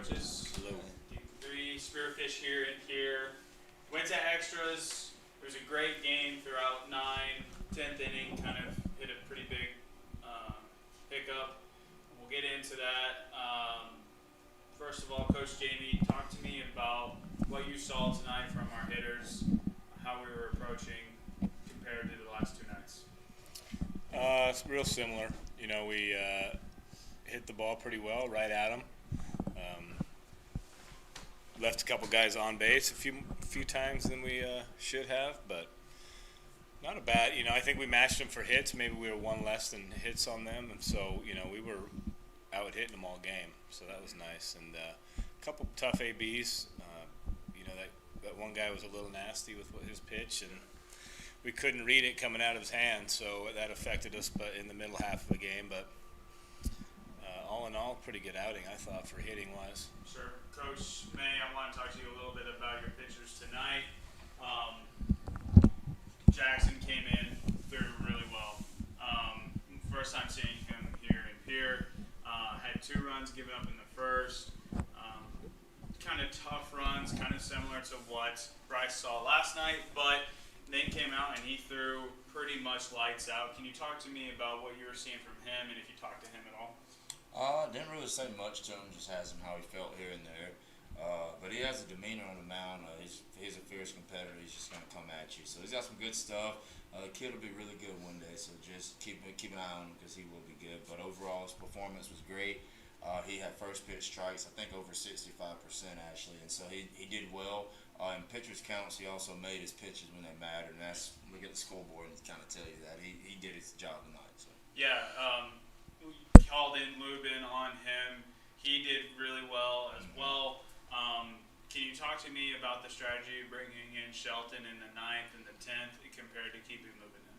coaches. Hello. Three Spearfish here and Pierre. Went to extras. It was a great game throughout 10th inning. Kind of hit a pretty big hiccup. We'll get into that. First of all, Coach Jamie, talk to me about what you saw tonight from our hitters, how we were approaching compared to the last two nights. It's real similar. You know, we hit the ball pretty well right at them. Left a couple guys on base a few times than we should have, but not a bad. You know, I think we matched them for hits. Maybe we were one less than hits on them, and so you know we were out hitting them all game. So that was nice, and a couple tough ABs. You know that one guy was a little nasty with his pitch, and we couldn't read it coming out of his hand, so that affected us. But in the middle half of the game, but all in all, pretty good outing I thought for hitting wise. Sure, Coach May, I want to talk to you a little bit about your pitchers tonight. Jackson came in, threw really well. First time seeing him here in Pierre. Had 2 runs given up in the first. Kind of tough runs, kind of similar to what Bryce saw last night, but then came out and he threw pretty much lights out. Can you talk to me about what you were seeing from him and if you talked to him at all? Didn't really say much to him, just asked him how he felt here and there. But he has a demeanor on the mound. He's a fierce competitor. He's just going to come at you. So he's got some good stuff. The kid will be really good one day, so just keep an eye on him because he will be good. But overall, his performance was great. He had first pitch strikes, I think over 65% actually, and so he did well. In pitcher's counts, he also made his pitches when they mattered, and that's look at the scoreboard and kind of tell you that he did his job tonight. So. Yeah, we called in Lubin on him. He did really well as well. Can you talk to me about the strategy of bringing in Shelton in the 9th and the 10th compared to keeping Lubin in?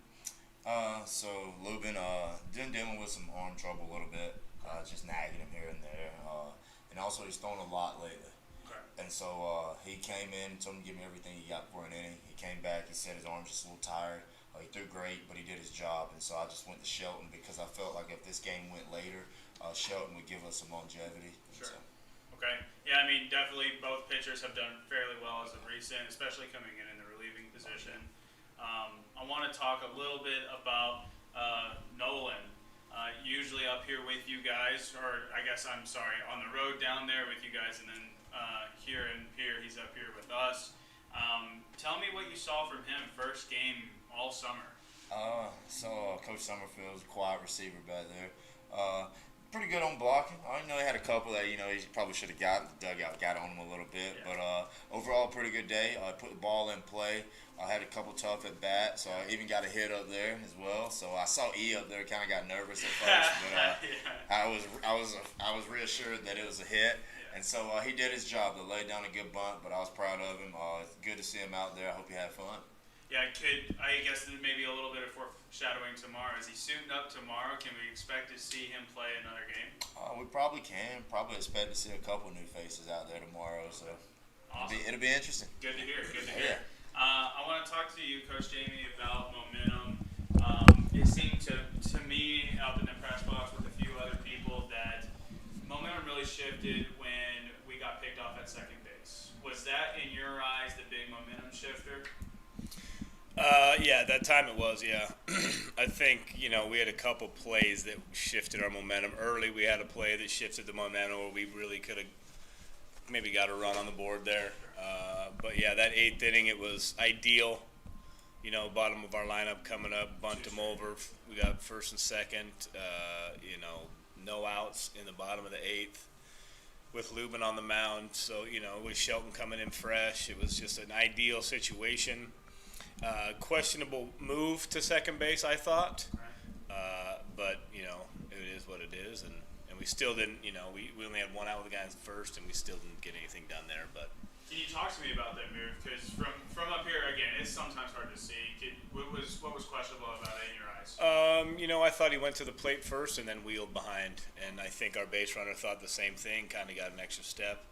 So Lubin dealing with some arm trouble a little bit, just nagging him here and there, and also he's thrown a lot lately. Okay. And so he came in, told him to give me everything he got for an inning. He came back, he said his arm's just a little tired. He threw great, but he did his job, and so I just went to Shelton because I felt like if this game went later, Shelton would give us some longevity. Sure. So. Okay. Yeah, I mean, definitely both pitchers have done fairly well as of recent, especially coming in the relieving position. I want to talk a little bit about Nolan. Usually up here with you guys, or I guess I'm sorry, on the road down there with you guys, and then here in Pierre, he's up here with us. Tell me what you saw from him first game all summer. Coach Summerfield's a quiet receiver back there. Pretty good on blocking. I know he had a couple that, he probably should have got the dugout, got on him a little bit. Yeah. But overall, pretty good day. I put the ball in play. I had a couple tough at bat, so I even got a hit up there as well. So I saw E up there, kind of got nervous at first, but I was reassured that it was a hit. Yeah. And so he did his job to lay down a good bunt, but I was proud of him. It's good to see him out there. I hope he had fun. Yeah, I guess maybe a little bit of foreshadowing tomorrow. Is he suiting up tomorrow? Can we expect to see him play another game? We probably can. Probably expect to see a couple new faces out there tomorrow. So awesome. It'll be interesting. Good to hear. Good to hear. I want to talk to you, Coach Jamie, about momentum. It seemed to me out in the press box with a few other people that momentum really shifted when we got picked off at second base. Was that, in your eyes, the big momentum shifter? Yeah, that time it was, yeah. I think, we had a couple plays that shifted our momentum. Early we had a play that shifted the momentum where we really could have maybe got a run on the board there. But, yeah, that 8th inning, it was ideal. Bottom of our lineup coming up, bunt them over. We got first and second, no outs in the bottom of the 8th with Lubin on the mound. So, with Shelton coming in fresh, it was just an ideal situation. Questionable move to second base, I thought, but it is what it is, and we still didn't. We only had one out with the guy in first, and we still didn't get anything done there. But can you talk to me about that move? Because from up here again, it's sometimes hard to see. What was questionable about it in your eyes? I thought he went to the plate first and then wheeled behind, and I think our base runner thought the same thing. Kind of got an extra step.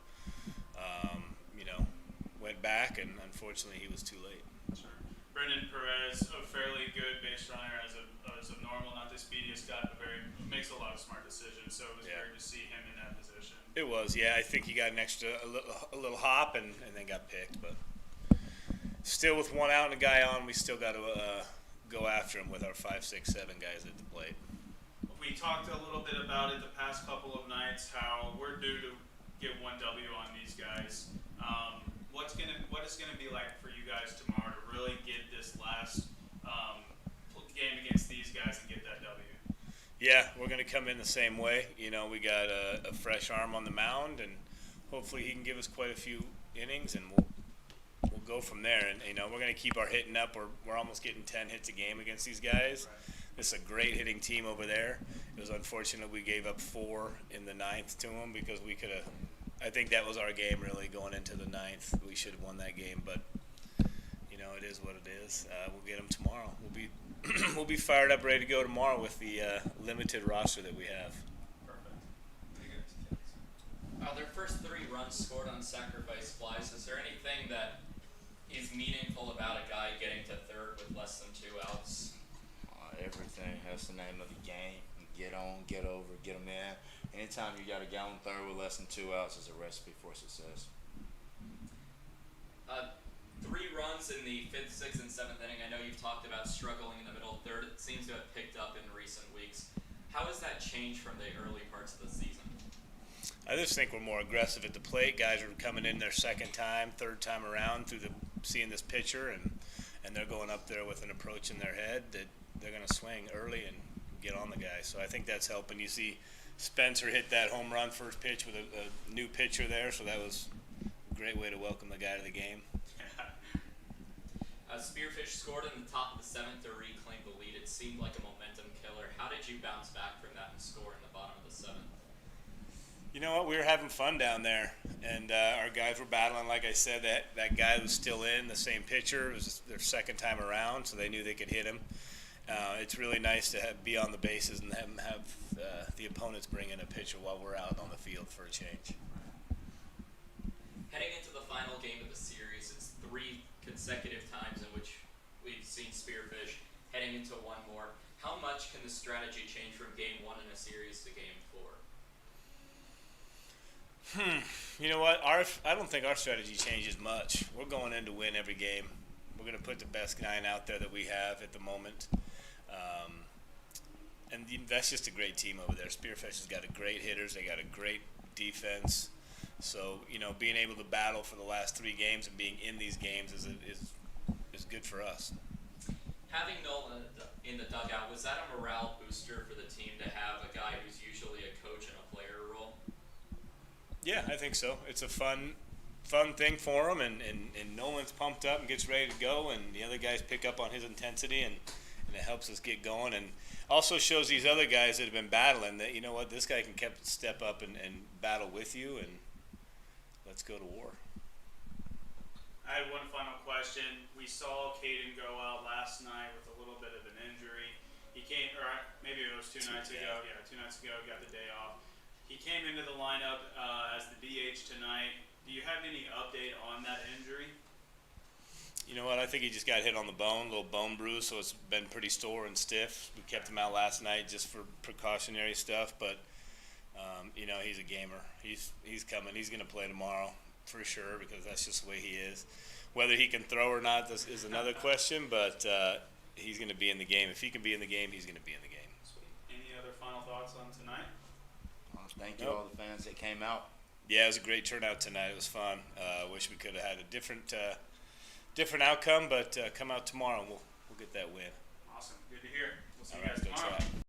Went back, and unfortunately, he was too late. Sure. Brendan Perez, a fairly good base runner as of normal, not the speediest guy, but makes a lot of smart decisions. So it was great to see him in that position. It was, yeah. I think he got a little hop and then got picked, but still with one out and a guy on, we still got to go after him with our 5, 6, 7 guys at the plate. We talked a little bit about it the past couple of nights, how we're due to get 1 W on these guys. What is gonna be like for you guys tomorrow to really get this last game against these guys and get that W? Yeah, we're gonna come in the same way. You know, we got a fresh arm on the mound, and hopefully he can give us quite a few innings, and we'll go from there. And you know, we're gonna keep our hitting up. We're almost getting 10 hits a game against these guys. Right. This is a great hitting team over there. It was unfortunate we gave up 4 in the 9th to them because we could have. I think that was our game really going into the 9th. We should have won that game, but you know, it is what it is. We'll get them tomorrow. We'll be fired up, ready to go tomorrow with the limited roster that we have. Perfect. Their first 3 runs scored on sacrifice flies. Is there anything that is meaningful about a guy getting to third with less than 2 outs? Everything. That's the name of the game. Get on, get over, get them in. Anytime you got a guy on third with less than 2 outs is a recipe for success. 3 runs in the 5th, 6th, and 7th inning. I know you've talked about struggling in the middle of third. It seems to have picked up in recent weeks. How has that changed from the early parts of the season? I just think we're more aggressive at the plate. Guys are coming in their second time, third time around through seeing this pitcher, and they're going up there with an approach in their head that they're going to swing early and get on the guy. So I think that's helping. You see Spencer hit that home run first pitch with a new pitcher there, so that was a great way to welcome the guy to the game. Spearfish scored in the top of the 7th to reclaim the lead. It seemed like a momentum killer. How did you bounce back from that and score in the bottom of the 7th? You know what? We were having fun down there, and our guys were battling. Like I said, that guy was still in, the same pitcher. It was their second time around, so they knew they could hit him. It's really nice to be on the bases and have the opponents bring in a pitcher while we're out on the field for a change. Heading into the final game of the series, it's 3 consecutive times in which we've seen Spearfish. Heading into 1 more, how much can the strategy change from game 1 in a series to game 4? You know what? I don't think our strategy changes much. We're going in to win every game. We're going to put the best 9 out there that we have at the moment. And that's just a great team over there. Spearfish has got a great hitters. They got a great defense. So, you know, being able to battle for the last 3 games and being in these games is good for us. Having Nolan in the dugout, was that a morale booster for the team to have a guy who's usually a coach in a player role? Yeah, I think so. It's a fun thing for him, and Nolan's pumped up and gets ready to go, and the other guys pick up on his intensity, and it helps us get going, and also shows these other guys that have been battling that, you know what, this guy can step up and battle with you, and let's go to war. I had one final question. We saw Caden go out last night with a little bit of an injury. He came, or maybe it was 2 nights ago. Yeah, 2 nights ago, got the day off. He came into the lineup as the DH tonight. Do you have any update on that injury? You know what? I think he just got hit on the bone, a little bone bruise, so it's been pretty sore and stiff. We kept him out last night just for precautionary stuff, but you know, he's a gamer. He's coming. He's going to play tomorrow for sure because that's just the way he is. Whether he can throw or not is another question, but he's going to be in the game. If he can be in the game, he's going to be in the game. Sweet. Any other final thoughts on tonight? Thank you all the fans that came out. Yeah, it was a great turnout tonight. It was fun. Wish we could have had a different outcome, but come out tomorrow and we'll get that win. Awesome. Good to hear. We'll see All you right, guys go tomorrow. try.